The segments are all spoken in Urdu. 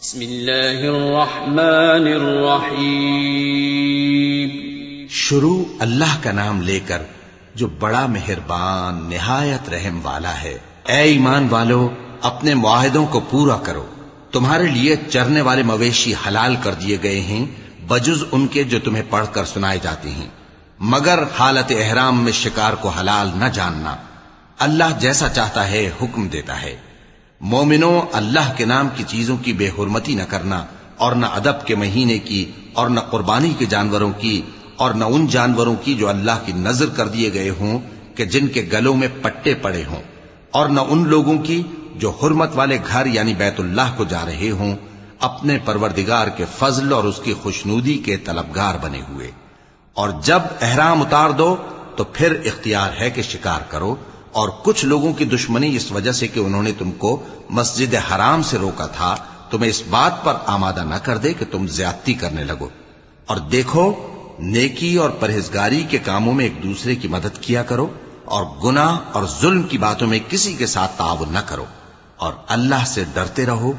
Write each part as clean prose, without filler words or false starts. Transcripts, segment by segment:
بسم اللہ الرحمن الرحیم. شروع اللہ کا نام لے کر جو بڑا مہربان نہایت رحم والا ہے. اے ایمان والو، اپنے معاہدوں کو پورا کرو. تمہارے لیے چرنے والے مویشی حلال کر دیے گئے ہیں بجز ان کے جو تمہیں پڑھ کر سنائے جاتے ہیں، مگر حالت احرام میں شکار کو حلال نہ جاننا. اللہ جیسا چاہتا ہے حکم دیتا ہے. مومنوں، اللہ کے نام کی چیزوں کی بے حرمتی نہ کرنا، اور نہ ادب کے مہینے کی، اور نہ قربانی کے جانوروں کی، اور نہ ان جانوروں کی جو اللہ کی نذر کر دیے گئے ہوں کہ جن کے گلوں میں پٹے پڑے ہوں، اور نہ ان لوگوں کی جو حرمت والے گھر یعنی بیت اللہ کو جا رہے ہوں اپنے پروردگار کے فضل اور اس کی خوشنودی کے طلبگار بنے ہوئے. اور جب احرام اتار دو تو پھر اختیار ہے کہ شکار کرو. اور کچھ لوگوں کی دشمنی اس وجہ سے کہ انہوں نے تم کو مسجد حرام سے روکا تھا، تمہیں اس بات پر آمادہ نہ کر دے کہ تم زیادتی کرنے لگو. اور دیکھو، نیکی اور پرہیزگاری کے کاموں میں ایک دوسرے کی مدد کیا کرو، اور گناہ اور ظلم کی باتوں میں کسی کے ساتھ تعاون نہ کرو، اور اللہ سے ڈرتے رہو.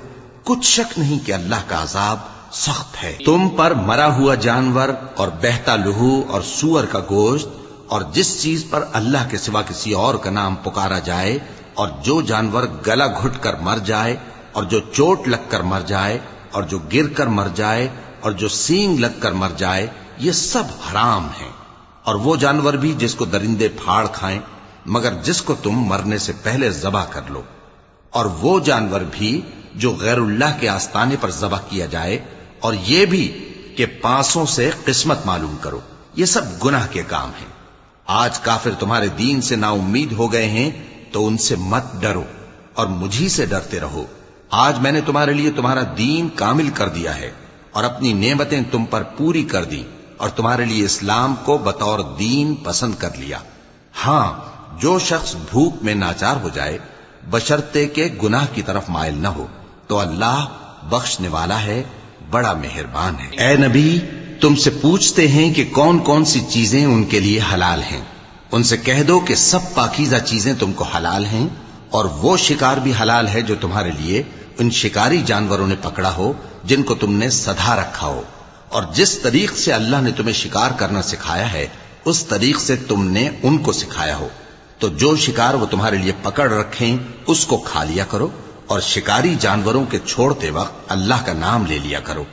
کچھ شک نہیں کہ اللہ کا عذاب سخت ہے. تم پر مرا ہوا جانور اور بہتا لہو اور سور کا گوشت اور جس چیز پر اللہ کے سوا کسی اور کا نام پکارا جائے، اور جو جانور گلا گھٹ کر مر جائے، اور جو چوٹ لگ کر مر جائے، اور جو گر کر مر جائے، اور جو سینگ لگ کر مر جائے، یہ سب حرام ہیں. اور وہ جانور بھی جس کو درندے پھاڑ کھائیں مگر جس کو تم مرنے سے پہلے ذبح کر لو. اور وہ جانور بھی جو غیر اللہ کے آستانے پر ذبح کیا جائے، اور یہ بھی کہ پانسوں سے قسمت معلوم کرو. یہ سب گناہ کے کام ہیں. آج کافر تمہارے دین سے نا امید ہو گئے ہیں تو ان سے مت ڈرو اور مجھی سے ڈرتے رہو. آج میں نے تمہارے لیے تمہارا دین کامل کر دیا ہے اور اپنی نعمتیں تم پر پوری کر دی، اور تمہارے لیے اسلام کو بطور دین پسند کر لیا. ہاں، جو شخص بھوک میں ناچار ہو جائے بشرطے کہ گناہ کی طرف مائل نہ ہو تو اللہ بخشنے والا ہے، بڑا مہربان ہے. اے نبی، تم سے پوچھتے ہیں کہ کون کون سی چیزیں ان کے لیے حلال ہیں. ان سے کہہ دو کہ سب پاکیزہ چیزیں تم کو حلال ہیں، اور وہ شکار بھی حلال ہے جو تمہارے لیے ان شکاری جانوروں نے پکڑا ہو جن کو تم نے سدھا رکھا ہو. اور جس طریق سے اللہ نے تمہیں شکار کرنا سکھایا ہے اس طریق سے تم نے ان کو سکھایا ہو. تو جو شکار وہ تمہارے لیے پکڑ رکھیں اس کو کھا لیا کرو، اور شکاری جانوروں کے چھوڑتے وقت اللہ کا نام لے لیا کرو.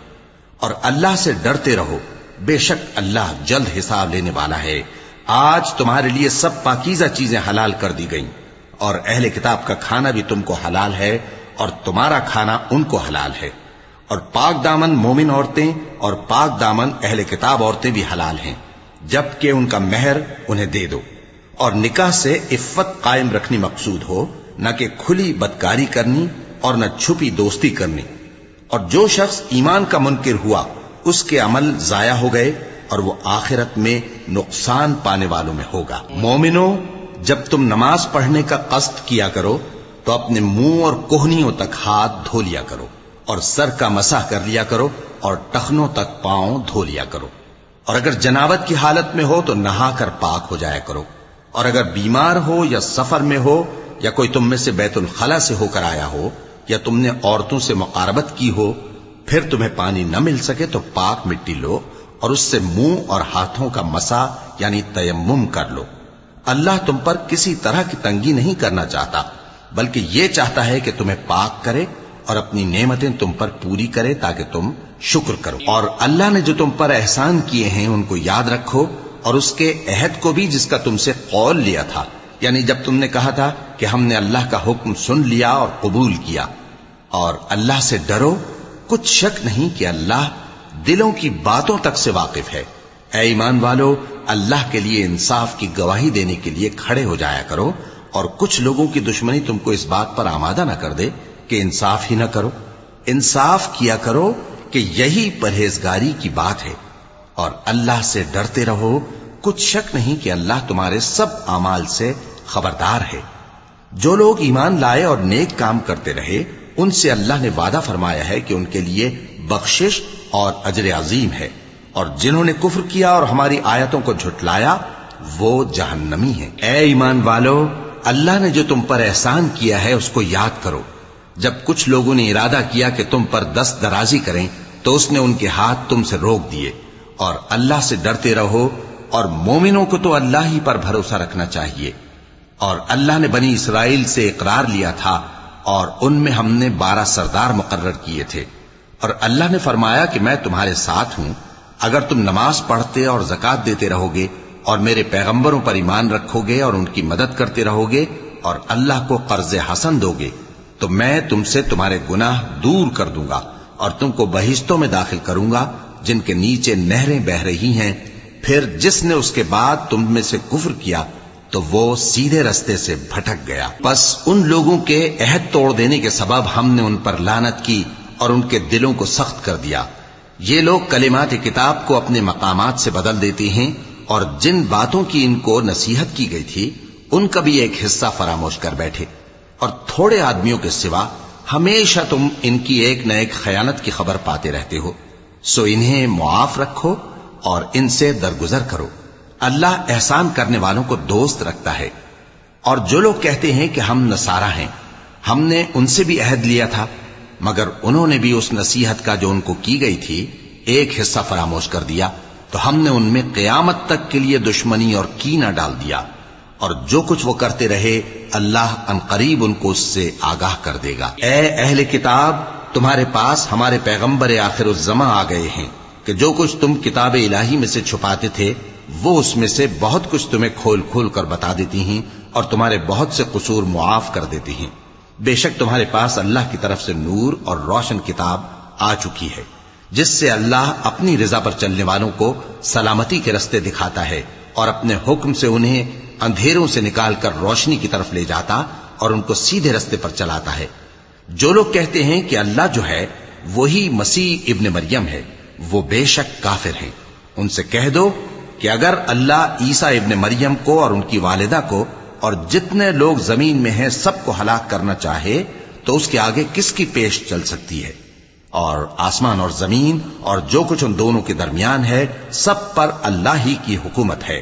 اور اللہ سے ڈرتے رہو، بے شک اللہ جلد حساب لینے والا ہے. آج تمہارے لیے سب پاکیزہ چیزیں حلال کر دی گئیں، اور اہل کتاب کا کھانا بھی تم کو حلال ہے اور تمہارا کھانا ان کو حلال ہے. اور پاک دامن مومن عورتیں اور پاک دامن اہل کتاب عورتیں بھی حلال ہیں، جبکہ ان کا مہر انہیں دے دو. اور نکاح سے عفت قائم رکھنی مقصود ہو، نہ کہ کھلی بدکاری کرنی اور نہ چھپی دوستی کرنی. اور جو شخص ایمان کا منکر ہوا اس کے عمل ضائع ہو گئے اور وہ آخرت میں نقصان پانے والوں میں ہوگا. مومنوں، جب تم نماز پڑھنے کا قصد کیا کرو تو اپنے منہ اور کوہنیوں تک ہاتھ دھو لیا کرو، اور سر کا مسح کر لیا کرو، اور ٹخنوں تک پاؤں دھو لیا کرو. اور اگر جنابت کی حالت میں ہو تو نہا کر پاک ہو جایا کرو. اور اگر بیمار ہو یا سفر میں ہو یا کوئی تم میں سے بیت الخلا سے ہو کر آیا ہو یا تم نے عورتوں سے مقاربت کی ہو، پھر تمہیں پانی نہ مل سکے تو پاک مٹی لو اور اس سے منہ اور ہاتھوں کا مسح یعنی تیمم کر لو. اللہ تم پر کسی طرح کی تنگی نہیں کرنا چاہتا، بلکہ یہ چاہتا ہے کہ تمہیں پاک کرے اور اپنی نعمتیں تم پر پوری کرے تاکہ تم شکر کرو. اور اللہ نے جو تم پر احسان کیے ہیں ان کو یاد رکھو، اور اس کے عہد کو بھی جس کا تم سے قول لیا تھا، یعنی جب تم نے کہا تھا کہ ہم نے اللہ کا حکم سن لیا اور قبول کیا. اور اللہ سے ڈرو، کچھ شک نہیں کہ اللہ دلوں کی باتوں تک سے واقف ہے. اے ایمان والو، اللہ کے لیے انصاف کی گواہی دینے کے لیے کھڑے ہو جایا کرو، اور کچھ لوگوں کی دشمنی تم کو اس بات پر آمادہ نہ کر دے کہ انصاف ہی نہ کرو. انصاف کیا کرو کہ یہی پرہیزگاری کی بات ہے. اور اللہ سے ڈرتے رہو، کچھ شک نہیں کہ اللہ تمہارے سب اعمال سے خبردار ہے. جو لوگ ایمان لائے اور نیک کام کرتے رہے ان سے اللہ نے وعدہ فرمایا ہے کہ ان کے لیے بخشش اور اجر عظیم ہے. اور جنہوں نے کفر کیا اور ہماری آیتوں کو جھٹلایا وہ جہنمی ہیں. اے ایمان والو، اللہ نے جو تم پر احسان کیا ہے اس کو یاد کرو، جب کچھ لوگوں نے ارادہ کیا کہ تم پر دست درازی کریں تو اس نے ان کے ہاتھ تم سے روک دیے، اور اللہ سے ڈرتے رہو، اور مومنوں کو تو اللہ ہی پر بھروسہ رکھنا چاہیے۔ اور اللہ نے بنی اسرائیل سے اقرار لیا تھا، اور ان میں ہم نے 12 سردار مقرر کیے تھے، اور اللہ نے فرمایا کہ میں تمہارے ساتھ ہوں، اگر تم نماز پڑھتے اور زکات دیتے رہو گے اور میرے پیغمبروں پر ایمان رکھو گے اور ان کی مدد کرتے رہو گے اور اللہ کو قرض حسن دو گے تو میں تم سے تمہارے گناہ دور کر دوں گا اور تم کو بہشتوں میں داخل کروں گا جن کے نیچے نہریں بہ رہی ہیں۔ پھر جس نے اس کے بعد تم میں سے کفر کیا تو وہ سیدھے رستے سے بھٹک گیا۔ بس ان لوگوں کے عہد توڑ دینے کے سبب ہم نے ان پر لعنت کی اور ان کے دلوں کو سخت کر دیا۔ یہ لوگ کلمات کتاب کو اپنے مقامات سے بدل دیتے ہیں، اور جن باتوں کی ان کو نصیحت کی گئی تھی ان کا بھی ایک حصہ فراموش کر بیٹھے، اور تھوڑے آدمیوں کے سوا ہمیشہ تم ان کی ایک نہ ایک خیانت کی خبر پاتے رہتے ہو، سو انہیں معاف رکھو اور ان سے درگزر کرو۔ اللہ احسان کرنے والوں کو دوست رکھتا ہے۔ اور جو لوگ کہتے ہیں کہ ہم نصارہ ہیں، ہم نے ان سے بھی عہد لیا تھا، مگر انہوں نے بھی اس نصیحت کا جو ان کو کی گئی تھی ایک حصہ فراموش کر دیا، تو ہم نے ان میں قیامت تک کے لیے دشمنی اور کینہ ڈال دیا، اور جو کچھ وہ کرتے رہے اللہ عنقریب ان کو اس سے آگاہ کر دے گا۔ اے اہل کتاب، تمہارے پاس ہمارے پیغمبر آخر الزماں آ گئے ہیں کہ جو کچھ تم کتاب الہی میں سے چھپاتے تھے وہ اس میں سے بہت کچھ تمہیں کھول کھول کر بتا دیتی ہیں اور تمہارے بہت سے قصور معاف کر دیتی ہیں۔ بے شک تمہارے پاس اللہ کی طرف سے نور اور روشن کتاب آ چکی ہے، جس سے اللہ اپنی رضا پر چلنے والوں کو سلامتی کے رستے دکھاتا ہے اور اپنے حکم سے انہیں اندھیروں سے نکال کر روشنی کی طرف لے جاتا اور ان کو سیدھے رستے پر چلاتا ہے۔ جو لوگ کہتے ہیں کہ اللہ جو ہے وہی مسیح ابن مریم ہے، وہ بے شک کافر ہیں۔ ان سے کہہ دو کہ اگر اللہ عیسیٰ ابن مریم کو اور ان کی والدہ کو اور جتنے لوگ زمین میں ہیں سب کو ہلاک کرنا چاہے تو اس کے آگے کس کی پیش چل سکتی ہے؟ اور آسمان اور زمین اور جو کچھ ان دونوں کے درمیان ہے سب پر اللہ ہی کی حکومت ہے۔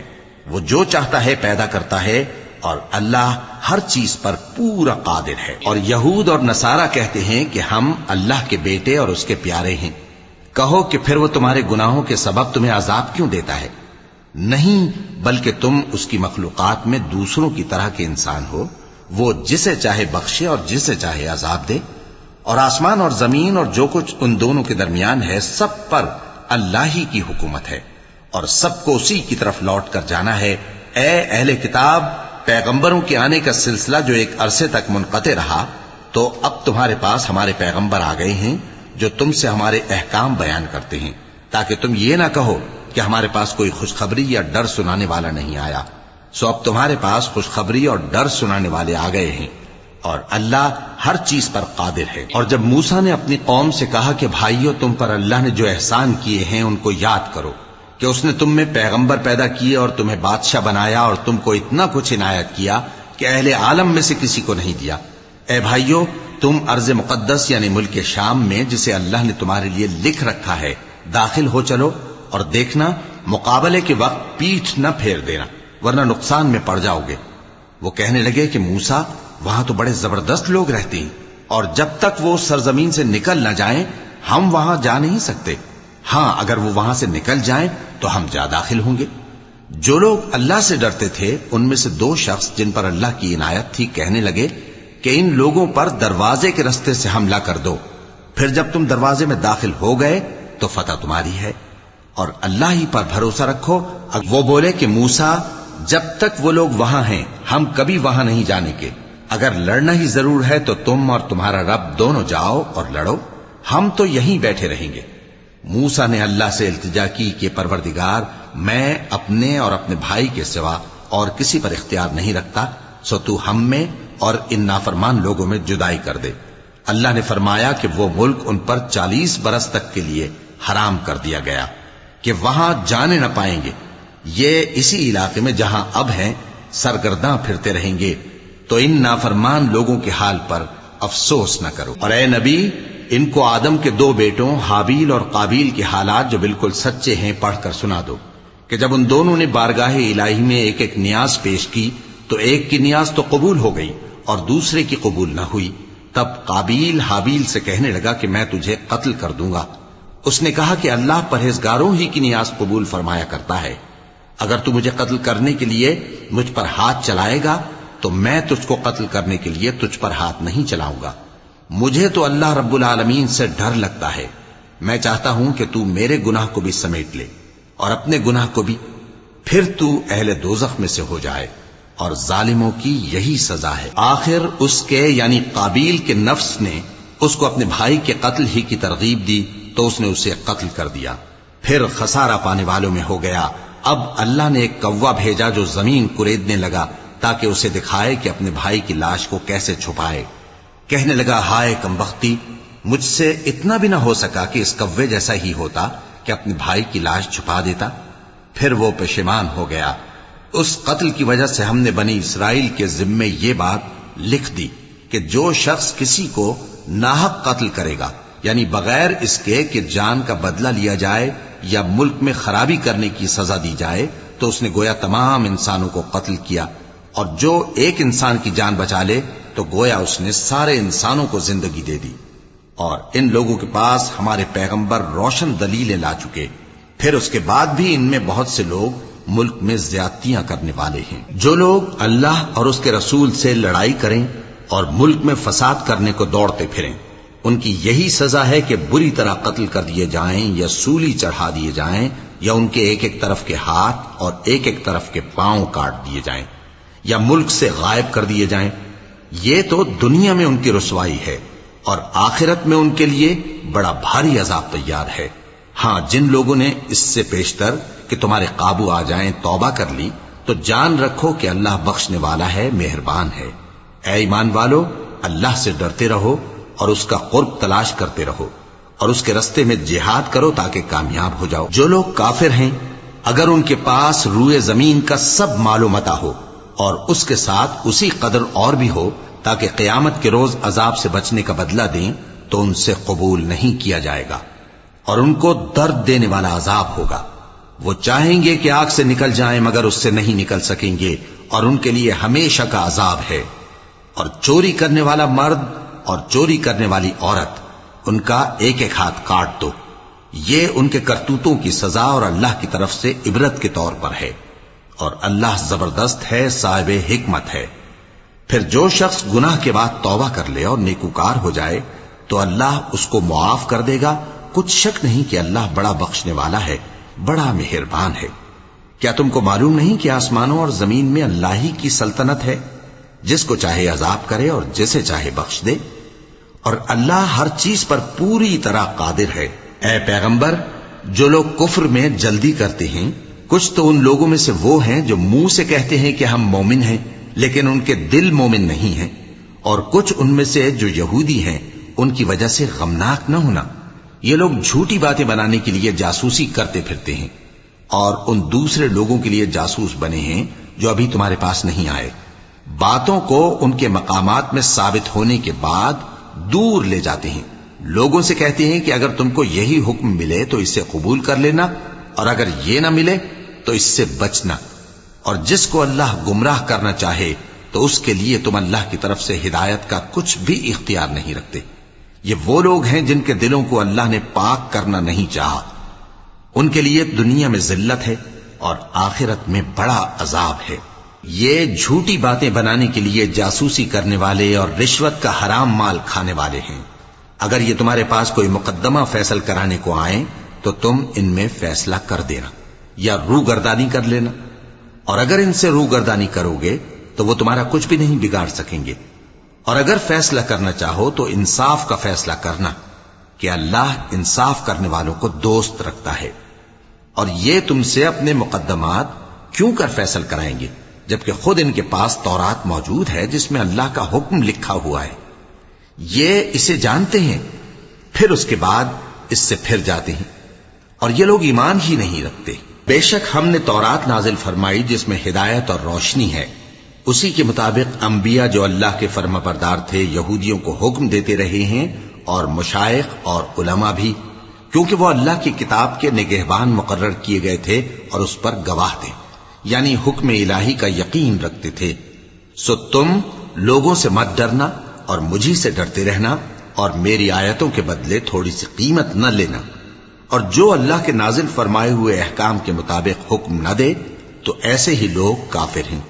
وہ جو چاہتا ہے پیدا کرتا ہے، اور اللہ ہر چیز پر پورا قادر ہے۔ اور یہود اور نصارہ کہتے ہیں کہ ہم اللہ کے بیٹے اور اس کے پیارے ہیں۔ کہو کہ پھر وہ تمہارے گناہوں کے سبب تمہیں عذاب کیوں دیتا ہے؟ نہیں، بلکہ تم اس کی مخلوقات میں دوسروں کی طرح کے انسان ہو، وہ جسے چاہے بخشے اور جسے چاہے عذاب دے۔ اور آسمان اور زمین اور جو کچھ ان دونوں کے درمیان ہے سب پر اللہ ہی کی حکومت ہے، اور سب کو اسی کی طرف لوٹ کر جانا ہے۔ اے اہل کتاب، پیغمبروں کے آنے کا سلسلہ جو ایک عرصے تک منقطع رہا، تو اب تمہارے پاس ہمارے پیغمبر آ گئے ہیں جو تم سے ہمارے احکام بیان کرتے ہیں، تاکہ تم یہ نہ کہو کہ ہمارے پاس کوئی خوشخبری یا ڈر سنانے والا نہیں آیا۔ سو اب تمہارے پاس خوشخبری اور ڈر سنانے والے آ گئے ہیں، اور اللہ ہر چیز پر قادر ہے۔ اور جب موسیٰ نے اپنی قوم سے کہا کہ بھائیو، تم پر اللہ نے جو احسان کیے ہیں ان کو یاد کرو، کہ اس نے تم میں پیغمبر پیدا کیے اور تمہیں بادشاہ بنایا اور تم کو اتنا کچھ عنایت کیا کہ اہل عالم میں سے کسی کو نہیں دیا۔ اے بھائیو، تم ارض مقدس یعنی ملک شام میں جسے اللہ نے تمہارے لیے لکھ رکھا ہے داخل ہو چلو، اور دیکھنا مقابلے کے وقت پیٹھ نہ پھیر دینا ورنہ نقصان میں پڑ جاؤ گے۔ وہ کہنے لگے کہ موسیٰ، وہاں تو بڑے زبردست لوگ رہتے ہیں، اور جب تک وہ سرزمین سے نکل نہ جائیں ہم وہاں جا نہیں سکتے۔ ہاں، اگر وہ وہاں سے نکل جائیں تو ہم جا داخل ہوں گے۔ جو لوگ اللہ سے ڈرتے تھے ان میں سے 2 شخص جن پر اللہ کی عنایت تھی کہنے لگے کہ ان لوگوں پر دروازے کے رستے سے حملہ کر دو، پھر جب تم دروازے میں داخل ہو گئے تو فتح تمہاری ہے، اور اللہ ہی پر بھروسہ رکھو۔ وہ بولے کہ موسیٰ، جب تک وہ لوگ وہاں ہیں ہم کبھی وہاں نہیں جانے کے، اگر لڑنا ہی ضرور ہے تو تم اور تمہارا رب دونوں جاؤ اور لڑو، ہم تو یہیں بیٹھے رہیں گے۔ موسیٰ نے اللہ سے التجا کی کہ پروردگار، میں اپنے اور اپنے بھائی کے سوا اور کسی پر اختیار نہیں رکھتا، سو تو ہم میں اور ان نافرمان لوگوں میں جدائی کر دے۔ اللہ نے فرمایا کہ وہ ملک ان پر 40 برس تک کے لیے حرام کر دیا گیا کہ وہاں جانے نہ پائیں گے۔ یہ اسی علاقے میں جہاں اب ہیں سرگرداں پھرتے رہیں گے، تو ان نافرمان لوگوں کے حال پر افسوس نہ کرو۔ اور اے نبی، ان کو آدم کے 2 بیٹوں حابیل اور قابیل کے حالات جو بالکل سچے ہیں پڑھ کر سنا دو کہ جب ان دونوں نے بارگاہ الہی میں ایک ایک نیاز پیش کی تو ایک کی نیاز تو قبول ہو گئی اور دوسرے کی قبول نہ ہوئی، تب قابیل حابیل سے کہنے لگا کہ میں تجھے قتل کر دوں گا۔ اس نے کہا کہ اللہ پرہیزگاروں ہی کی نیاز قبول فرمایا کرتا ہے، اگر تو مجھے قتل کرنے کے لیے مجھ پر ہاتھ چلائے گا تو میں تجھ کو قتل کرنے کے لیے تجھ پر ہاتھ نہیں چلاؤں گا۔ مجھے تو اللہ رب العالمین سے ڈر لگتا ہے، میں چاہتا ہوں کہ تو میرے گناہ کو بھی سمیٹ لے اور اپنے گناہ کو بھی، پھر تو اہل دوزخ میں سے ہو جائے، اور ظالموں کی یہی سزا ہے۔ آخر اس کے یعنی قابیل کے نفس نے اس کو اپنے بھائی کے قتل ہی کی ترغیب دی تو اس نے اسے قتل کر دیا، پھر خسارہ پانے والوں میں ہو گیا۔ اب اللہ نے ایک کوا بھیجا جو زمین کریدنے لگا تاکہ اسے دکھائے کہ اپنے بھائی کی لاش کو کیسے چھپائے۔ کہنے لگا، ہائے کمبختی، مجھ سے اتنا بھی نہ ہو سکا کہ اس کوے جیسا ہی ہوتا کہ اپنے بھائی کی لاش چھپا دیتا۔ پھر وہ پشیمان ہو گیا۔ اس قتل کی وجہ سے ہم نے بنی اسرائیل کے ذمے یہ بات لکھ دی کہ جو شخص کسی کو ناحق قتل کرے گا، یعنی بغیر اس کے کہ جان کا بدلہ لیا جائے یا ملک میں خرابی کرنے کی سزا دی جائے، تو اس نے گویا تمام انسانوں کو قتل کیا، اور جو ایک انسان کی جان بچا لے تو گویا اس نے سارے انسانوں کو زندگی دے دی۔ اور ان لوگوں کے پاس ہمارے پیغمبر روشن دلیلیں لا چکے، پھر اس کے بعد بھی ان میں بہت سے لوگ ملک میں زیادتیاں کرنے والے ہیں۔ جو لوگ اللہ اور اس کے رسول سے لڑائی کریں اور ملک میں فساد کرنے کو دوڑتے پھریں، ان کی یہی سزا ہے کہ بری طرح قتل کر دیے جائیں یا سولی چڑھا دیے جائیں، یا ان کے ایک ایک طرف کے ہاتھ اور ایک ایک طرف کے پاؤں کاٹ دیے جائیں، یا ملک سے غائب کر دیے جائیں۔ یہ تو دنیا میں ان کی رسوائی ہے، اور آخرت میں ان کے لیے بڑا بھاری عذاب تیار ہے۔ ہاں، جن لوگوں نے اس سے پیشتر کہ تمہارے قابو آ جائیں توبہ کر لی تو جان رکھو کہ اللہ بخشنے والا ہے، مہربان ہے۔ اے ایمان والو، اللہ سے ڈرتے رہو اور اس کا قرب تلاش کرتے رہو، اور اس کے رستے میں جہاد کرو تاکہ کامیاب ہو جاؤ۔ جو لوگ کافر ہیں، اگر ان کے پاس روئے زمین کا سب مال و متاع ہو اور اس کے ساتھ اسی قدر اور بھی ہو تاکہ قیامت کے روز عذاب سے بچنے کا بدلہ دیں، تو ان سے قبول نہیں کیا جائے گا، اور ان کو درد دینے والا عذاب ہوگا۔ وہ چاہیں گے کہ آگ سے نکل جائیں مگر اس سے نہیں نکل سکیں گے، اور ان کے لیے ہمیشہ کا عذاب ہے۔ اور چوری کرنے والا مرد اور چوری کرنے والی عورت، ان کا ایک ایک ہاتھ کاٹ دو، یہ ان کے کرتوتوں کی سزا اور اللہ کی طرف سے عبرت کے طور پر ہے، اور اللہ زبردست ہے، صاحب حکمت ہے۔ پھر جو شخص گناہ کے بعد توبہ کر لے اور نیکوکار ہو جائے تو اللہ اس کو معاف کر دے گا، کچھ شک نہیں کہ اللہ بڑا بخشنے والا ہے، بڑا مہربان ہے۔ کیا تم کو معلوم نہیں کہ آسمانوں اور زمین میں اللہ ہی کی سلطنت ہے، جس کو چاہے عذاب کرے اور جسے چاہے بخش دے، اور اللہ ہر چیز پر پوری طرح قادر ہے۔ اے پیغمبر، جو لوگ کفر میں جلدی کرتے ہیں، کچھ تو ان لوگوں میں سے وہ ہیں جو منہ سے کہتے ہیں کہ ہم مومن ہیں لیکن ان کے دل مومن نہیں ہیں، اور کچھ ان میں سے جو یہودی ہیں، ان کی وجہ سے غمناک نہ ہونا۔ یہ لوگ جھوٹی باتیں بنانے کے لیے جاسوسی کرتے پھرتے ہیں، اور ان دوسرے لوگوں کے لیے جاسوس بنے ہیں جو ابھی تمہارے پاس نہیں آئے، باتوں کو ان کے مقامات میں ثابت ہونے کے بعد دور لے جاتے ہیں، لوگوں سے کہتے ہیں کہ اگر تم کو یہی حکم ملے تو اسے قبول کر لینا، اور اگر یہ نہ ملے تو اس سے بچنا، اور جس کو اللہ گمراہ کرنا چاہے تو اس کے لیے تم اللہ کی طرف سے ہدایت کا کچھ بھی اختیار نہیں رکھتے۔ یہ وہ لوگ ہیں جن کے دلوں کو اللہ نے پاک کرنا نہیں چاہا، ان کے لیے دنیا میں ذلت ہے اور آخرت میں بڑا عذاب ہے۔ یہ جھوٹی باتیں بنانے کے لیے جاسوسی کرنے والے اور رشوت کا حرام مال کھانے والے ہیں۔ اگر یہ تمہارے پاس کوئی مقدمہ فیصل کرانے کو آئیں تو تم ان میں فیصلہ کر دینا یا روگردانی کر لینا، اور اگر ان سے روگردانی کرو گے تو وہ تمہارا کچھ بھی نہیں بگاڑ سکیں گے، اور اگر فیصلہ کرنا چاہو تو انصاف کا فیصلہ کرنا کہ اللہ انصاف کرنے والوں کو دوست رکھتا ہے۔ اور یہ تم سے اپنے مقدمات کیوں کر فیصل کرائیں گے جبکہ خود ان کے پاس تورات موجود ہے جس میں اللہ کا حکم لکھا ہوا ہے۔ یہ اسے جانتے ہیں، پھر اس کے بعد اس سے پھر جاتے ہیں، اور یہ لوگ ایمان ہی نہیں رکھتے۔ بے شک ہم نے تورات نازل فرمائی جس میں ہدایت اور روشنی ہے، اسی کے مطابق انبیاء جو اللہ کے فرما بردار تھے یہودیوں کو حکم دیتے رہے ہیں، اور مشائخ اور علماء بھی، کیونکہ وہ اللہ کی کتاب کے نگہبان مقرر کیے گئے تھے اور اس پر گواہ تھے، یعنی حکم الہی کا یقین رکھتے تھے۔ سو تم لوگوں سے مت ڈرنا اور مجھی سے ڈرتے رہنا اور میری آیتوں کے بدلے تھوڑی سی قیمت نہ لینا، اور جو اللہ کے نازل فرمائے ہوئے احکام کے مطابق حکم نہ دے تو ایسے ہی لوگ کافر ہیں۔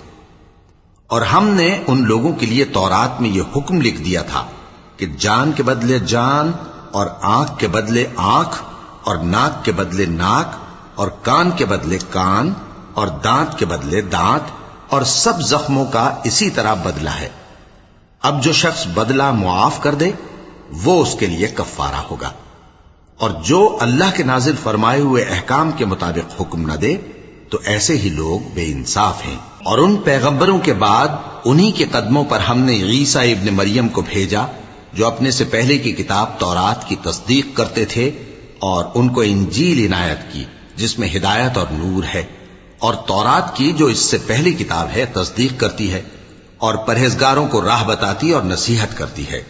اور ہم نے ان لوگوں کے لیے تورات میں یہ حکم لکھ دیا تھا کہ جان کے بدلے جان، اور آنکھ کے بدلے آنکھ، اور ناک کے بدلے ناک، اور کان کے بدلے کان، اور دانت کے بدلے دانت، اور سب زخموں کا اسی طرح بدلہ ہے۔ اب جو شخص بدلہ معاف کر دے وہ اس کے لیے کفارہ ہوگا، اور جو اللہ کے نازل فرمائے ہوئے احکام کے مطابق حکم نہ دے تو ایسے ہی لوگ بے انصاف ہیں۔ اور ان پیغمبروں کے بعد انہی کے قدموں پر ہم نے عیسیٰ ابن مریم کو بھیجا جو اپنے سے پہلے کی کتاب تورات کی تصدیق کرتے تھے، اور ان کو انجیل عنایت کی جس میں ہدایت اور نور ہے، اور تورات کی جو اس سے پہلی کتاب ہے تصدیق کرتی ہے اور پرہیزگاروں کو راہ بتاتی اور نصیحت کرتی ہے۔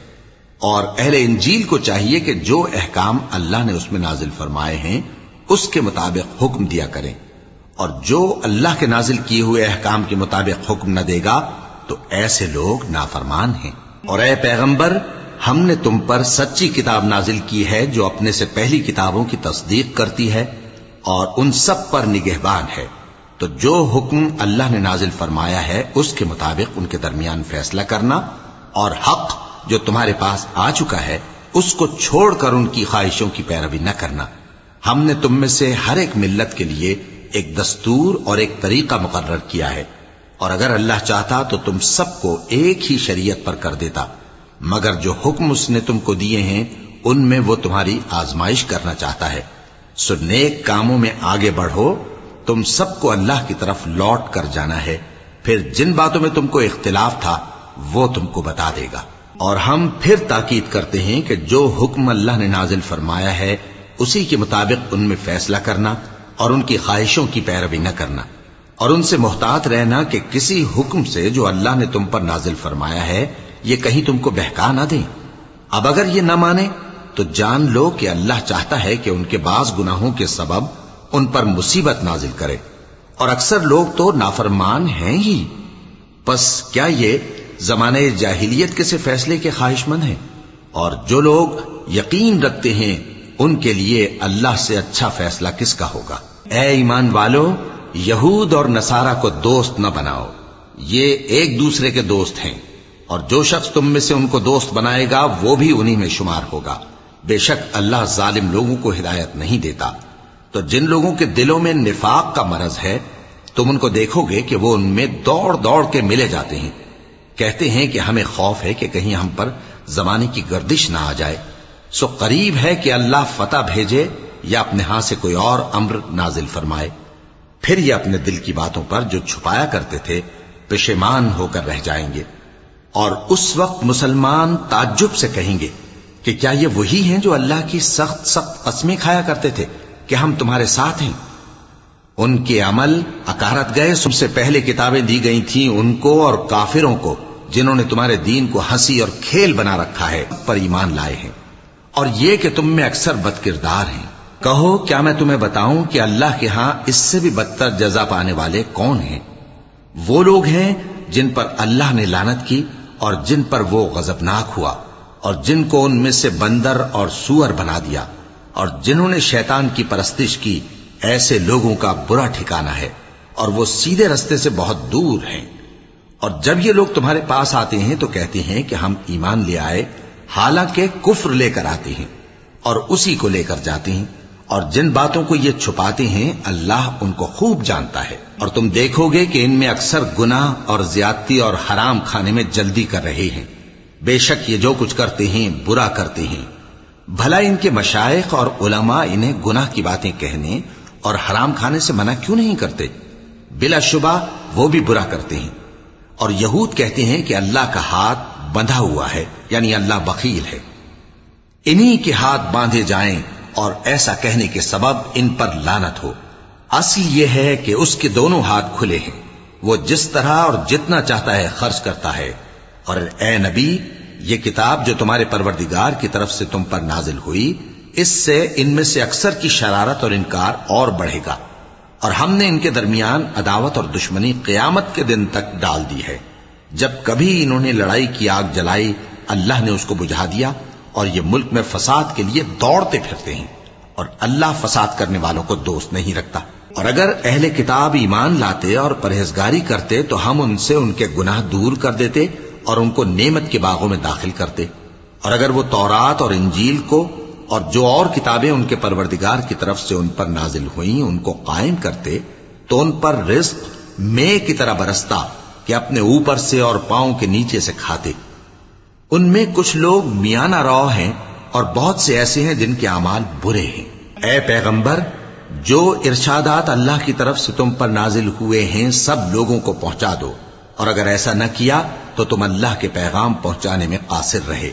اور اہل انجیل کو چاہیے کہ جو احکام اللہ نے اس میں نازل فرمائے ہیں اس کے مطابق حکم دیا کریں، اور جو اللہ کے نازل کیے ہوئے احکام کے مطابق حکم نہ دے گا تو ایسے لوگ نافرمان ہیں۔ اور اے پیغمبر، ہم نے تم پر سچی کتاب نازل کی ہے جو اپنے سے پہلی کتابوں کی تصدیق کرتی ہے اور ان سب پر نگہبان ہے، تو جو حکم اللہ نے نازل فرمایا ہے اس کے مطابق ان کے درمیان فیصلہ کرنا، اور حق جو تمہارے پاس آ چکا ہے اس کو چھوڑ کر ان کی خواہشوں کی پیروی نہ کرنا۔ ہم نے تم میں سے ہر ایک ملت کے لیے ایک دستور اور ایک طریقہ مقرر کیا ہے، اور اگر اللہ چاہتا تو تم سب کو ایک ہی شریعت پر کر دیتا، مگر جو حکم اس نے تم کو دیے ہیں ان میں وہ تمہاری آزمائش کرنا چاہتا ہے۔ سو نیک کاموں میں آگے بڑھو، تم سب کو اللہ کی طرف لوٹ کر جانا ہے، پھر جن باتوں میں تم کو اختلاف تھا وہ تم کو بتا دے گا۔ اور ہم پھر تاکید کرتے ہیں کہ جو حکم اللہ نے نازل فرمایا ہے اسی کے مطابق ان میں فیصلہ کرنا اور ان کی خواہشوں کی پیروی نہ کرنا، اور ان سے محتاط رہنا کہ کسی حکم سے جو اللہ نے تم پر نازل فرمایا ہے یہ کہیں تم کو بہکا نہ دیں۔ اب اگر یہ نہ مانے تو جان لو کہ اللہ چاہتا ہے کہ ان کے بعض گناہوں کے سبب ان پر مصیبت نازل کرے، اور اکثر لوگ تو نافرمان ہیں ہی۔ پس کیا یہ زمانے جاہلیت کے سے فیصلے کے خواہش مند ہیں؟ اور جو لوگ یقین رکھتے ہیں ان کے لیے اللہ سے اچھا فیصلہ کس کا ہوگا؟ اے ایمان والو، یہود اور نصارہ کو دوست نہ بناؤ، یہ ایک دوسرے کے دوست ہیں، اور جو شخص تم میں سے ان کو دوست بنائے گا وہ بھی انہی میں شمار ہوگا۔ بے شک اللہ ظالم لوگوں کو ہدایت نہیں دیتا۔ تو جن لوگوں کے دلوں میں نفاق کا مرض ہے تم ان کو دیکھو گے کہ وہ ان میں دوڑ دوڑ کے ملے جاتے ہیں، کہتے ہیں کہ ہمیں خوف ہے کہ کہیں ہم پر زمانے کی گردش نہ آ جائے۔ سو قریب ہے کہ اللہ فتح بھیجے یا اپنے ہاں سے کوئی اور امر نازل فرمائے، پھر یہ اپنے دل کی باتوں پر جو چھپایا کرتے تھے پشیمان ہو کر رہ جائیں گے۔ اور اس وقت مسلمان تعجب سے کہیں گے کہ کیا یہ وہی ہیں جو اللہ کی سخت سخت قسمیں کھایا کرتے تھے کہ ہم تمہارے ساتھ ہیں؟ ان کے عمل اکارت گئے، سب سے پہلے کتابیں دی گئی تھیں ان کو اور کافروں کو جنہوں نے تمہارے دین کو ہنسی اور کھیل بنا رکھا ہے پر ایمان لائے ہیں، اور یہ کہ تم میں اکثر بد کردار ہیں۔ کہو کیا میں تمہیں بتاؤں کہ اللہ کے ہاں اس سے بھی بدتر جزا پانے والے کون ہیں؟ وہ لوگ ہیں جن پر اللہ نے لعنت کی اور جن پر وہ غضبناک ہوا، اور جن کو ان میں سے بندر اور سور بنا دیا، اور جنہوں نے شیطان کی پرستش کی، ایسے لوگوں کا برا ٹھکانہ ہے، اور وہ سیدھے رستے سے بہت دور ہیں۔ اور جب یہ لوگ تمہارے پاس آتے ہیں تو کہتے ہیں کہ ہم ایمان لے آئے، حالانکہ کفر لے کر آتے ہیں اور اسی کو لے کر جاتے ہیں، اور جن باتوں کو یہ چھپاتے ہیں اللہ ان کو خوب جانتا ہے۔ اور تم دیکھو گے کہ ان میں اکثر گناہ اور زیادتی اور حرام کھانے میں جلدی کر رہے ہیں، بے شک یہ جو کچھ کرتے ہیں برا کرتے ہیں۔ بھلا ان کے مشائخ اور علماء انہیں گناہ کی باتیں کہنے اور حرام کھانے سے منع کیوں نہیں کرتے؟ بلا شبہ وہ بھی برا کرتے ہیں۔ اور یہود کہتے ہیں کہ اللہ کا ہاتھ بندھا ہوا ہے، یعنی اللہ بخیل ہے، انہی کے ہاتھ باندھے جائیں، اور ایسا کہنے کے سبب ان پر لعنت ہو۔ اصل یہ ہے کہ اس کے دونوں ہاتھ کھلے ہیں، وہ جس طرح اور جتنا چاہتا ہے خرچ کرتا ہے۔ اور اے نبی، یہ کتاب جو تمہارے پروردگار کی طرف سے تم پر نازل ہوئی، اس سے ان میں سے اکثر کی شرارت اور انکار اور بڑھے گا، اور ہم نے ان کے درمیان عداوت اور دشمنی قیامت کے دن تک ڈال دی ہے۔ جب کبھی انہوں نے لڑائی کی آگ جلائی اللہ نے اس کو بجھا دیا اور یہ ملک میں فساد کے لیے دوڑتے پھرتے ہیں، اور اللہ فساد کرنے والوں کو دوست نہیں رکھتا۔ اور اگر اہل کتاب ایمان لاتے اور پرہیزگاری کرتے تو ہم ان سے ان کے گناہ دور کر دیتے اور ان کو نعمت کے باغوں میں داخل کرتے، اور اگر وہ تورات اور انجیل کو اور جو اور کتابیں ان کے پروردگار کی طرف سے ان پر نازل ہوئیں ان کو قائم کرتے تو ان پر رزق مے کی طرح برستا کہ اپنے اوپر سے اور پاؤں کے نیچے سے کھاتے۔ ان میں کچھ لوگ میانہ رو ہیں اور بہت سے ایسے ہیں جن کے اعمال برے ہیں۔ اے پیغمبر، جو ارشادات اللہ کی طرف سے تم پر نازل ہوئے ہیں سب لوگوں کو پہنچا دو، اور اگر ایسا نہ کیا تو تم اللہ کے پیغام پہنچانے میں قاصر رہے،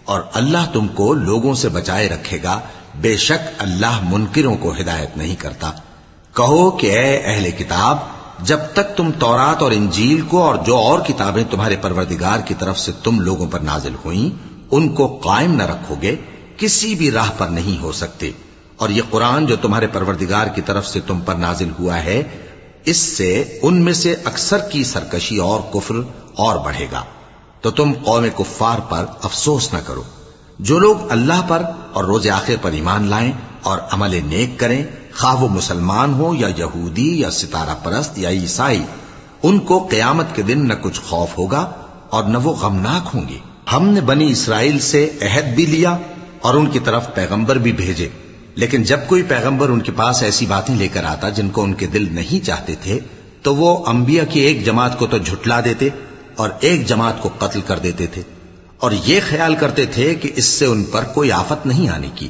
اور اللہ تم کو لوگوں سے بچائے رکھے گا، بے شک اللہ منکروں کو ہدایت نہیں کرتا۔ کہو کہ اے اہل کتاب، جب تک تم تورات اور انجیل کو اور جو اور کتابیں تمہارے پروردگار کی طرف سے تم لوگوں پر نازل ہوئیں ان کو قائم نہ رکھو گے کسی بھی راہ پر نہیں ہو سکتے، اور یہ قرآن جو تمہارے پروردگار کی طرف سے تم پر نازل ہوا ہے اس سے ان میں سے اکثر کی سرکشی اور کفر اور بڑھے گا، تو تم قوم کفار پر افسوس نہ کرو۔ جو لوگ اللہ پر اور روز آخر پر ایمان لائیں اور عمل نیک کریں، خواہ وہ مسلمان ہو یا یہودی یا ستارہ پرست یا عیسائی، ان کو قیامت کے دن نہ کچھ خوف ہوگا اور نہ وہ غمناک ہوں گے۔ ہم نے بنی اسرائیل سے عہد بھی لیا اور ان کی طرف پیغمبر بھی بھیجے، لیکن جب کوئی پیغمبر ان کے پاس ایسی باتیں لے کر آتا جن کو ان کے دل نہیں چاہتے تھے تو وہ انبیاء کی ایک جماعت کو تو جھٹلا دیتے اور ایک جماعت کو قتل کر دیتے تھے، اور یہ خیال کرتے تھے کہ اس سے ان پر کوئی آفت نہیں آنے کی،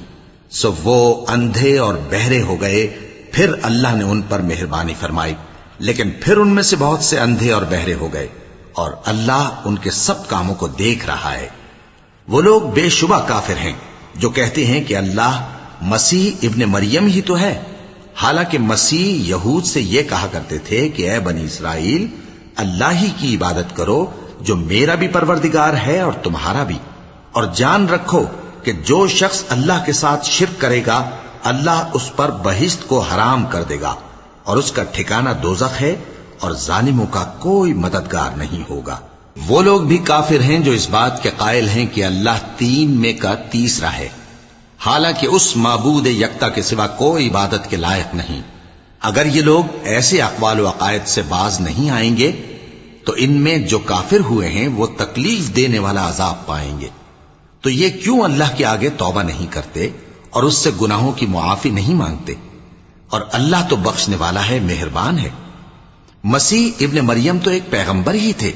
سو وہ اندھے اور بہرے ہو گئے۔ پھر اللہ نے ان پر مہربانی فرمائی، لیکن پھر ان میں سے بہت سے اندھے اور بہرے ہو گئے، اور اللہ ان کے سب کاموں کو دیکھ رہا ہے۔ وہ لوگ بے شبہ کافر ہیں جو کہتے ہیں کہ اللہ مسیح ابن مریم ہی تو ہے، حالانکہ مسیح یہود سے یہ کہا کرتے تھے کہ اے بنی اسرائیل، اللہ ہی کی عبادت کرو جو میرا بھی پروردگار ہے اور تمہارا بھی، اور جان رکھو کہ جو شخص اللہ کے ساتھ شرک کرے گا اللہ اس پر بہشت کو حرام کر دے گا، اور اس کا ٹھکانہ دوزخ ہے، اور ظالموں کا کوئی مددگار نہیں ہوگا۔ وہ لوگ بھی کافر ہیں جو اس بات کے قائل ہیں کہ اللہ تین میں کا تیسرا ہے، حالانکہ اس معبود یکتا کے سوا کوئی عبادت کے لائق نہیں۔ اگر یہ لوگ ایسے اقوال و عقائد سے باز نہیں آئیں گے تو ان میں جو کافر ہوئے ہیں وہ تکلیف دینے والا عذاب پائیں گے۔ تو یہ کیوں اللہ کے آگے توبہ نہیں کرتے اور اس سے گناہوں کی معافی نہیں مانگتے؟ اور اللہ تو بخشنے والا ہے، مہربان ہے۔ مسیح ابن مریم تو ایک پیغمبر ہی تھے،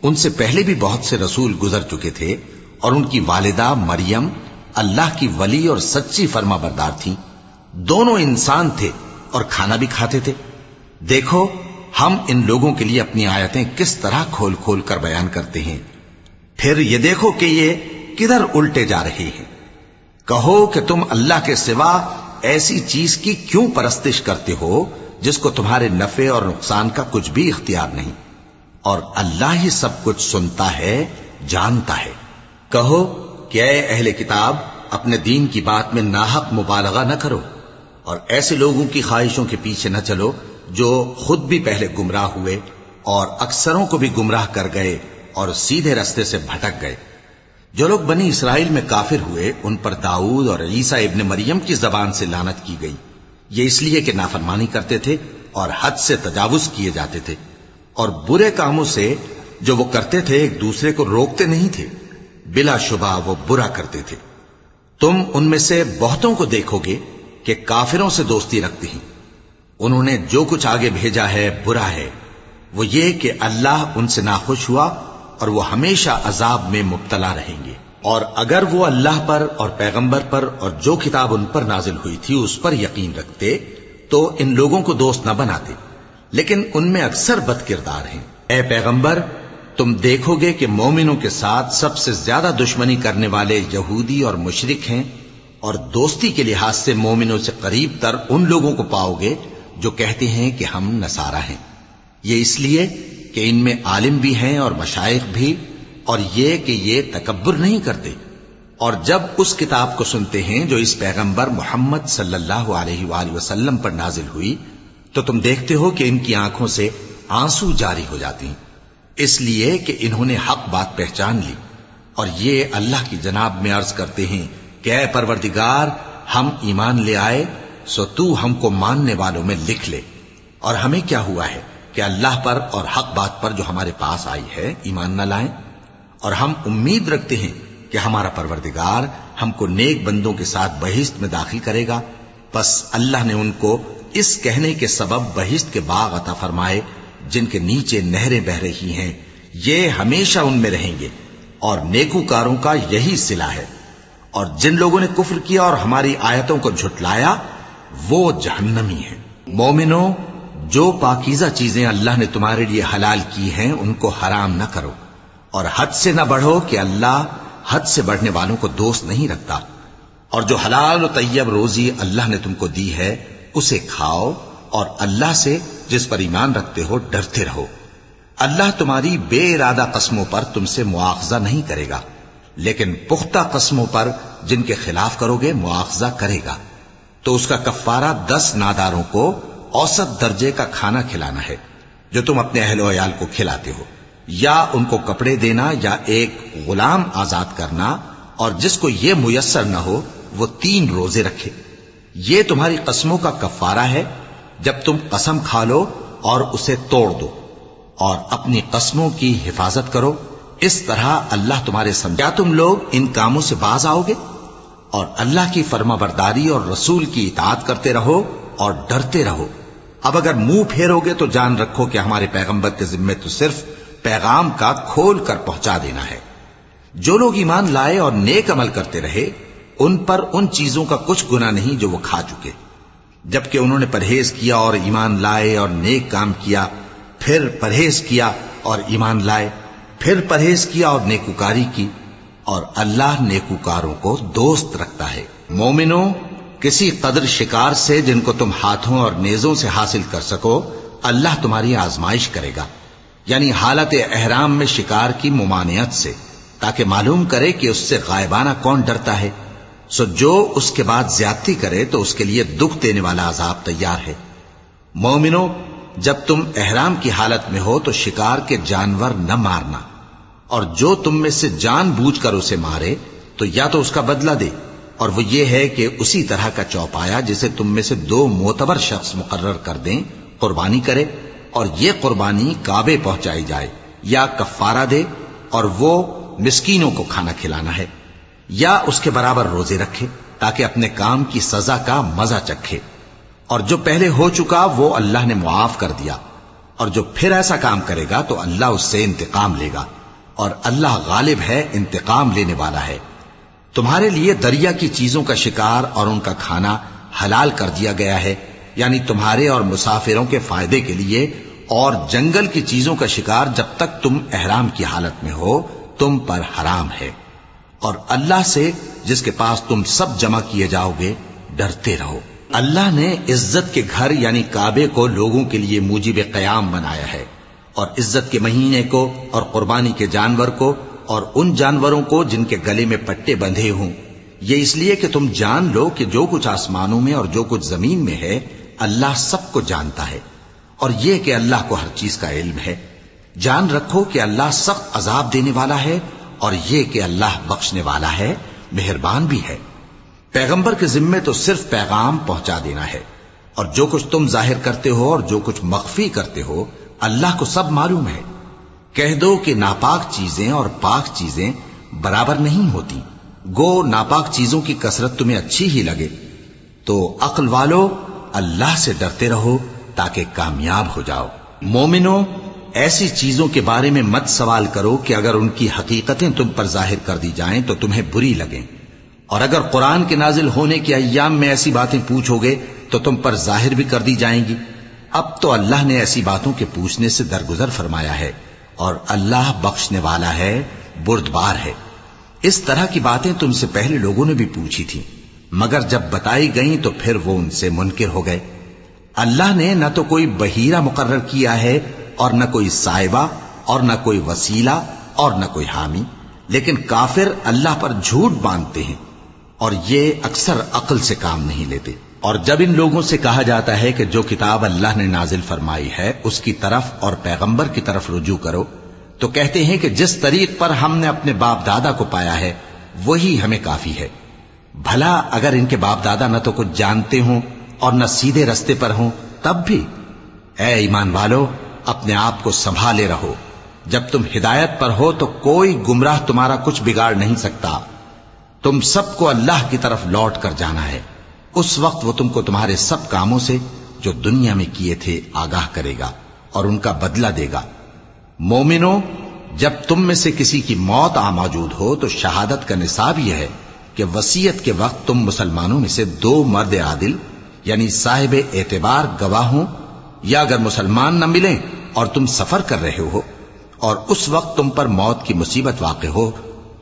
ان سے پہلے بھی بہت سے رسول گزر چکے تھے، اور ان کی والدہ مریم اللہ کی ولی اور سچی فرما بردار تھیں، دونوں انسان تھے اور کھانا بھی کھاتے تھے۔ دیکھو ہم ان لوگوں کے لیے اپنی آیتیں کس طرح کھول کھول کر بیان کرتے ہیں، پھر یہ دیکھو کہ یہ کدھر الٹے جا رہے ہیں۔ کہو کہ تم اللہ کے سوا ایسی چیز کی کیوں پرستش کرتے ہو جس کو تمہارے نفع اور نقصان کا کچھ بھی اختیار نہیں، اور اللہ ہی سب کچھ سنتا ہے، جانتا ہے۔ کہو کہ اے اہل کتاب، اپنے دین کی بات میں ناحق مبالغہ نہ کرو، اور ایسے لوگوں کی خواہشوں کے پیچھے نہ چلو جو خود بھی پہلے گمراہ ہوئے اور اکثروں کو بھی گمراہ کر گئے اور سیدھے رستے سے بھٹک گئے۔ جو لوگ بنی اسرائیل میں کافر ہوئے ان پر داؤد اور عیسیٰ ابن مریم کی زبان سے لعنت کی گئی، یہ اس لیے کہ نافرمانی کرتے تھے اور حد سے تجاوز کیے جاتے تھے، اور برے کاموں سے جو وہ کرتے تھے ایک دوسرے کو روکتے نہیں تھے، بلا شبہ وہ برا کرتے تھے۔ تم ان میں سے بہتوں کو دیکھو گے کہ کافروں سے دوستی رکھتے ہیں، انہوں نے جو کچھ آگے بھیجا ہے برا ہے، وہ یہ کہ اللہ ان سے ناخوش ہوا اور وہ ہمیشہ عذاب میں مبتلا رہیں گے۔ اور اگر وہ اللہ پر اور پیغمبر پر اور جو کتاب ان پر نازل ہوئی تھی اس پر یقین رکھتے تو ان لوگوں کو دوست نہ بناتے، لیکن ان میں اکثر بد کردار ہیں۔ اے پیغمبر، تم دیکھو گے کہ مومنوں کے ساتھ سب سے زیادہ دشمنی کرنے والے یہودی اور مشرک ہیں، اور دوستی کے لحاظ سے مومنوں سے قریب تر ان لوگوں کو پاؤ گے جو کہتے ہیں کہ ہم نصارہ ہیں، یہ اس لیے کہ ان میں عالم بھی ہیں اور مشائخ بھی، اور یہ کہ یہ تکبر نہیں کرتے۔ اور جب اس کتاب کو سنتے ہیں جو اس پیغمبر محمد صلی اللہ علیہ وآلہ وسلم پر نازل ہوئی تو تم دیکھتے ہو کہ ان کی آنکھوں سے آنسو جاری ہو جاتے ہیں، اس لیے کہ انہوں نے حق بات پہچان لی، اور یہ اللہ کی جناب میں عرض کرتے ہیں کہ اے پروردگار، ہم ایمان لے آئے سو تو ہم کو ماننے والوں میں لکھ لے، اور ہمیں کیا ہوا ہے کہ اللہ پر اور حق بات پر جو ہمارے پاس آئی ہے ایمان نہ لائیں، اور ہم امید رکھتے ہیں کہ ہمارا پروردگار ہم کو نیک بندوں کے ساتھ بہشت میں داخل کرے گا۔ پس اللہ نے ان کو اس کہنے کے سبب بہشت کے باغ عطا فرمائے جن کے نیچے نہریں بہ رہی ہیں، یہ ہمیشہ ان میں رہیں گے، اور نیکوکاروں کا یہی صلہ ہے۔ اور جن لوگوں نے کفر کیا اور ہماری آیتوں کو جھٹلایا وہ جہنمی ہیں۔ مومنوں، جو پاکیزہ چیزیں اللہ نے تمہارے لیے حلال کی ہیں ان کو حرام نہ کرو، اور حد سے نہ بڑھو کہ اللہ حد سے بڑھنے والوں کو دوست نہیں رکھتا، اور جو حلال و طیب روزی اللہ نے تم کو دی ہے اسے کھاؤ، اور اللہ سے جس پر ایمان رکھتے ہو ڈرتے رہو۔ اللہ تمہاری بے ارادہ قسموں پر تم سے مواخذہ نہیں کرے گا، لیکن پختہ قسموں پر جن کے خلاف کرو گے مواخذہ کرے گا، تو اس کا کفارہ 10 ناداروں کو اوسط درجے کا کھانا کھلانا ہے جو تم اپنے اہل و عیال کو کھلاتے ہو، یا ان کو کپڑے دینا یا ایک غلام آزاد کرنا، اور جس کو یہ میسر نہ ہو وہ 3 روزے رکھے۔ یہ تمہاری قسموں کا کفارہ ہے جب تم قسم کھا لو اور اسے توڑ دو، اور اپنی قسموں کی حفاظت کرو، اس طرح اللہ تمہارے کیا تم لوگ ان کاموں سے باز آؤ گے؟ اور اللہ کی فرما برداری اور رسول کی اطاعت کرتے رہو اور ڈرتے رہو۔ اب اگر منہ پھیرو گے تو جان رکھو کہ ہمارے پیغمبر کے ذمے تو صرف پیغام کا کھول کر پہنچا دینا ہے۔ جو لوگ ایمان لائے اور نیک عمل کرتے رہے ان پر ان چیزوں کا کچھ گناہ نہیں جو وہ کھا چکے، جبکہ انہوں نے پرہیز کیا اور ایمان لائے اور نیک کام کیا، پھر پرہیز کیا اور ایمان لائے، پھر پرہیز کیا اور نیکوکاری کی، اور اللہ نیکوکاروں کو دوست رکھتا ہے۔ مومنوں، کسی قدر شکار سے جن کو تم ہاتھوں اور نیزوں سے حاصل کر سکو اللہ تمہاری آزمائش کرے گا، یعنی حالت احرام میں شکار کی ممانعت سے، تاکہ معلوم کرے کہ اس سے غائبانہ کون ڈرتا ہے، سو جو اس کے بعد زیادتی کرے تو اس کے لیے دکھ دینے والا عذاب تیار ہے۔ مومنوں، جب تم احرام کی حالت میں ہو تو شکار کے جانور نہ مارنا، اور جو تم میں سے جان بوجھ کر اسے مارے تو یا تو اس کا بدلہ دے، اور وہ یہ ہے کہ اسی طرح کا چوپایا جسے تم میں سے 2 معتبر شخص مقرر کر دیں قربانی کرے، اور یہ قربانی کعبے پہنچائی جائے، یا کفارہ دے اور وہ مسکینوں کو کھانا کھلانا ہے، یا اس کے برابر روزے رکھے تاکہ اپنے کام کی سزا کا مزہ چکھے، اور جو پہلے ہو چکا وہ اللہ نے معاف کر دیا، اور جو پھر ایسا کام کرے گا تو اللہ اس سے انتقام لے گا، اور اللہ غالب ہے، انتقام لینے والا ہے۔ تمہارے لیے دریا کی چیزوں کا شکار اور ان کا کھانا حلال کر دیا گیا ہے، یعنی تمہارے اور مسافروں کے فائدے کے لیے، اور جنگل کی چیزوں کا شکار جب تک تم احرام کی حالت میں ہو تم پر حرام ہے، اور اللہ سے جس کے پاس تم سب جمع کیے جاؤ گے ڈرتے رہو۔ اللہ نے عزت کے گھر یعنی کعبے کو لوگوں کے لیے موجب قیام بنایا ہے، اور عزت کے مہینے کو اور قربانی کے جانور کو اور ان جانوروں کو جن کے گلے میں پٹے بندھے ہوں، یہ اس لیے کہ تم جان لو کہ جو کچھ آسمانوں میں اور جو کچھ زمین میں ہے اللہ سب کو جانتا ہے، اور یہ کہ اللہ کو ہر چیز کا علم ہے۔ جان رکھو کہ اللہ سخت عذاب دینے والا ہے، اور یہ کہ اللہ بخشنے والا ہے، مہربان بھی ہے۔ پیغمبر کے ذمے تو صرف پیغام پہنچا دینا ہے، اور جو کچھ تم ظاہر کرتے ہو اور جو کچھ مخفی کرتے ہو اللہ کو سب معلوم ہے۔ کہہ دو کہ ناپاک چیزیں اور پاک چیزیں برابر نہیں ہوتی، گو ناپاک چیزوں کی کثرت تمہیں اچھی ہی لگے، تو عقل والو اللہ سے ڈرتے رہو تاکہ کامیاب ہو جاؤ۔ مومنوں، ایسی چیزوں کے بارے میں مت سوال کرو کہ اگر ان کی حقیقتیں تم پر ظاہر کر دی جائیں تو تمہیں بری لگیں، اور اگر قرآن کے نازل ہونے کے ایام میں ایسی باتیں پوچھو گے تو تم پر ظاہر بھی کر دی جائیں گی۔ اب تو اللہ نے ایسی باتوں کے پوچھنے سے درگزر فرمایا ہے، اور اللہ بخشنے والا ہے، بردبار ہے۔ اس طرح کی باتیں تم سے پہلے لوگوں نے بھی پوچھی تھی، مگر جب بتائی گئیں تو پھر وہ ان سے منکر ہو گئے۔ اللہ نے نہ تو کوئی بحیرہ مقرر کیا ہے اور نہ کوئی سائبہ اور نہ کوئی وسیلہ اور نہ کوئی حامی، لیکن کافر اللہ پر جھوٹ باندھتے ہیں اور یہ اکثر عقل سے کام نہیں لیتے۔ اور جب ان لوگوں سے کہا جاتا ہے کہ جو کتاب اللہ نے نازل فرمائی ہے اس کی طرف اور پیغمبر کی طرف رجوع کرو، تو کہتے ہیں کہ جس طریق پر ہم نے اپنے باپ دادا کو پایا ہے وہی ہمیں کافی ہے۔ بھلا اگر ان کے باپ دادا نہ تو کچھ جانتے ہوں اور نہ سیدھے رستے پر ہوں تب بھی؟ اے ایمان والو، اپنے آپ کو سنبھالے رہو، جب تم ہدایت پر ہو تو کوئی گمراہ تمہارا کچھ بگاڑ نہیں سکتا۔ تم سب کو اللہ کی طرف لوٹ کر جانا ہے، اس وقت وہ تم کو تمہارے سب کاموں سے جو دنیا میں کیے تھے آگاہ کرے گا اور ان کا بدلہ دے گا۔ مومنو، جب تم میں سے کسی کی موت آ موجود ہو تو شہادت کا نصاب یہ ہے کہ وصیت کے وقت تم مسلمانوں میں سے 2 مرد عادل یعنی صاحب اعتبار گواہ ہوں، یا اگر مسلمان نہ ملیں اور تم سفر کر رہے ہو اور اس وقت تم پر موت کی مصیبت واقع ہو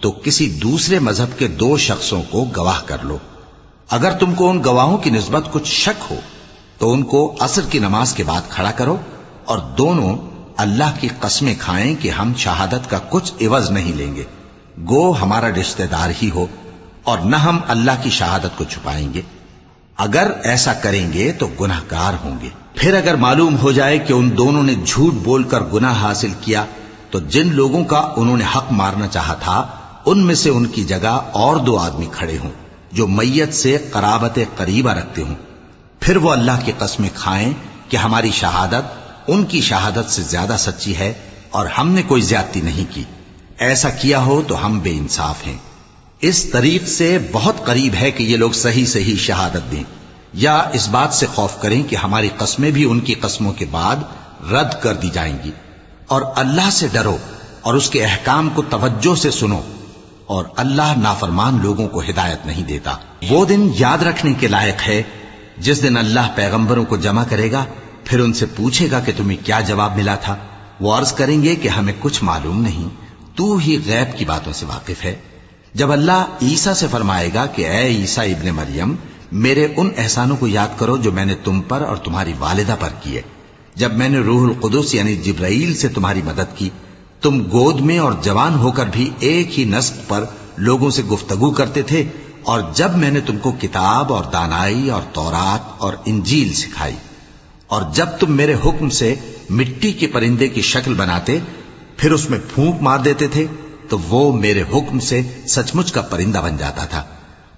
تو کسی دوسرے مذہب کے 2 شخصوں کو گواہ کر لو۔ اگر تم کو ان گواہوں کی نسبت کچھ شک ہو تو ان کو عصر کی نماز کے بعد کھڑا کرو اور دونوں اللہ کی قسمیں کھائیں کہ ہم شہادت کا کچھ عوض نہیں لیں گے، گو ہمارا رشتہ دار ہی ہو، اور نہ ہم اللہ کی شہادت کو چھپائیں گے۔ اگر ایسا کریں گے تو گناہ گار ہوں گے۔ پھر اگر معلوم ہو جائے کہ ان دونوں نے جھوٹ بول کر گناہ حاصل کیا تو جن لوگوں کا انہوں نے حق مارنا چاہا تھا ان میں سے ان کی جگہ اور 2 آدمی کھڑے ہوں جو میت سے قرابت قریبہ رکھتے ہوں، پھر وہ اللہ کی قسمیں کھائیں کہ ہماری شہادت ان کی شہادت سے زیادہ سچی ہے اور ہم نے کوئی زیادتی نہیں کی۔ ایسا کیا ہو تو ہم بے انصاف ہیں۔ اس طریق سے بہت قریب ہے کہ یہ لوگ صحیح صحیح شہادت دیں، یا اس بات سے خوف کریں کہ ہماری قسمیں بھی ان کی قسموں کے بعد رد کر دی جائیں گی۔ اور اللہ سے ڈرو اور اس کے احکام کو توجہ سے سنو، اور اللہ نافرمان لوگوں کو ہدایت نہیں دیتا۔ وہ دن یاد رکھنے کے لائق ہے جس دن اللہ پیغمبروں کو جمع کرے گا، پھر ان سے پوچھے گا کہ تمہیں کیا جواب ملا تھا۔ وہ عرض کریں گے کہ ہمیں کچھ معلوم نہیں، تو ہی غیب کی باتوں سے واقف ہے۔ جب اللہ عیسیٰ سے فرمائے گا کہ اے عیسیٰ ابن مریم، میرے ان احسانوں کو یاد کرو جو میں نے تم پر اور تمہاری والدہ پر کیے، جب میں نے روح القدس یعنی جبرائیل سے تمہاری مدد کی، تم گود میں اور جوان ہو کر بھی ایک ہی نسق پر لوگوں سے گفتگو کرتے تھے، اور جب میں نے تم کو کتاب اور دانائی اور تورات اور انجیل سکھائی، اور جب تم میرے حکم سے مٹی کے پرندے کی شکل بناتے پھر اس میں پھونک مار دیتے تھے تو وہ میرے حکم سے سچ مچ کا پرندہ بن جاتا تھا،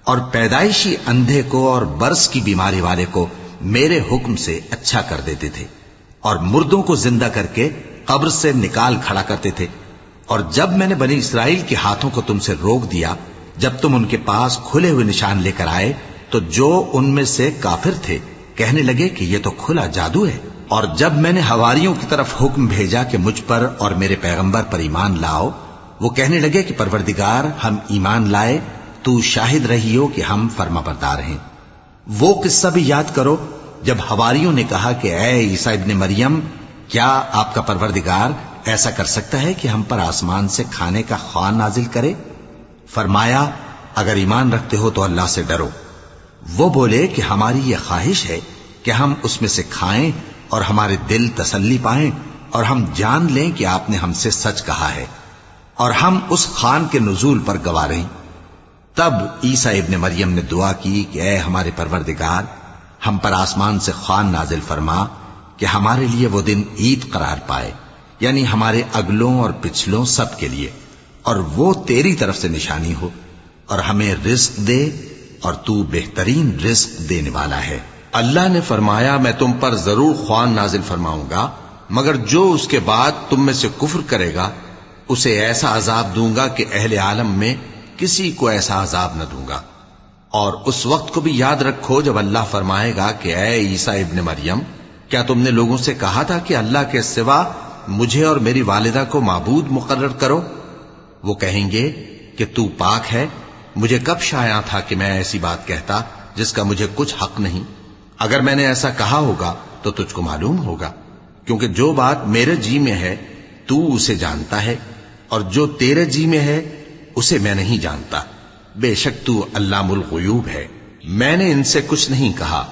اور پیدائشی اندھے کو اور برس کی بیماری والے کو میرے حکم سے اچھا کر دیتے تھے، اور مردوں کو زندہ کر کے قبر سے نکال کھڑا کرتے تھے۔ اور جب میں نے بنی اسرائیل کے ہاتھوں کو تم سے روک دیا جب تم ان کے پاس کھلے ہوئے نشان لے کر آئے تو جو ان میں سے کافر تھے کہنے لگے کہ یہ تو کھلا جادو ہے۔ اور جب میں نے حواریوں کی طرف حکم بھیجا کہ مجھ پر اور میرے پیغمبر پر ایمان لاؤ، وہ کہنے لگے کہ پروردگار، ہم ایمان لائے، تو شاہد رہی ہو کہ ہم فرما بردار ہیں۔ وہ قصہ بھی یاد کرو جب حواریوں نے کہا کہ اے عیسیٰ ابن مریم، کیا آپ کا پروردگار ایسا کر سکتا ہے کہ ہم پر آسمان سے کھانے کا خوان نازل کرے؟ فرمایا، اگر ایمان رکھتے ہو تو اللہ سے ڈرو۔ وہ بولے کہ ہماری یہ خواہش ہے کہ ہم اس میں سے کھائیں اور ہمارے دل تسلی پائیں اور ہم جان لیں کہ آپ نے ہم سے سچ کہا ہے، اور ہم اس خوان کے نزول پر گواہ رہیں۔ تب عیسیٰ ابن مریم نے دعا کی کہ اے ہمارے پروردگار، ہم پر آسمان سے خوان نازل فرما کہ ہمارے لیے وہ دن عید قرار پائے، یعنی ہمارے اگلوں اور پچھلوں سب کے لیے، اور وہ تیری طرف سے نشانی ہو، اور ہمیں رزق دے، اور تو بہترین رزق دینے والا ہے۔ اللہ نے فرمایا، میں تم پر ضرور خوان نازل فرماؤں گا، مگر جو اس کے بعد تم میں سے کفر کرے گا اسے ایسا عذاب دوں گا کہ اہل عالم میں کسی کو ایسا عذاب نہ دوں گا۔ اور اس وقت کو بھی یاد رکھو جب اللہ فرمائے گا کہ اے عیسیٰ ابن مریم، کیا تم نے لوگوں سے کہا تھا کہ اللہ کے سوا مجھے اور میری والدہ کو معبود مقرر کرو؟ وہ کہیں گے کہ تو پاک ہے، مجھے کب شایع تھا کہ میں ایسی بات کہتا جس کا مجھے کچھ حق نہیں۔ اگر میں نے ایسا کہا ہوگا تو تجھ کو معلوم ہوگا، کیونکہ جو بات میرے جی میں ہے تو اسے جانتا ہے، اور جو تیرے جی میں ہے اسے میں نہیں جانتا۔ بے شک تو علام الغیوب ہے۔ میں نے ان سے کچھ نہیں کہا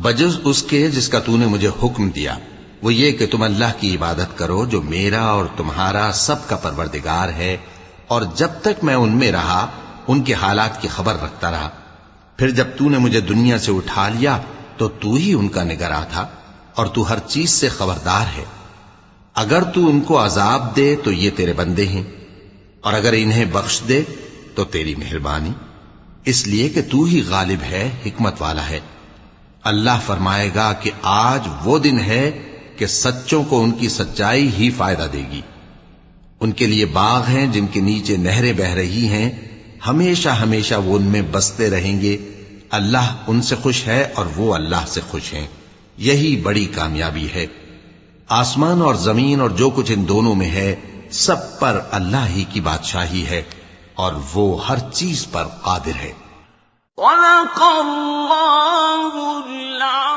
بجز اس کے جس کا تو نے مجھے حکم دیا، وہ یہ کہ تم اللہ کی عبادت کرو جو میرا اور تمہارا سب کا پروردگار ہے، اور جب تک میں ان میں رہا ان کے حالات کی خبر رکھتا رہا۔ پھر جب تو نے مجھے دنیا سے اٹھا لیا تو ہی ان کا نگراں تھا، اور تو ہر چیز سے خبردار ہے۔ اگر تو ان کو عذاب دے تو یہ تیرے بندے ہیں، اور اگر انہیں بخش دے تو تیری مہربانی، اس لیے کہ تو ہی غالب ہے، حکمت والا ہے۔ اللہ فرمائے گا کہ آج وہ دن ہے کہ سچوں کو ان کی سچائی ہی فائدہ دے گی۔ ان کے لیے باغ ہیں جن کے نیچے نہریں بہہ رہی ہیں، ہمیشہ ہمیشہ وہ ان میں بستے رہیں گے۔ اللہ ان سے خوش ہے اور وہ اللہ سے خوش ہیں، یہی بڑی کامیابی ہے۔ آسمان اور زمین اور جو کچھ ان دونوں میں ہے، سب پر اللہ ہی کی بادشاہی ہے اور وہ ہر چیز پر قادر ہے۔ صدق اللہ العظیم۔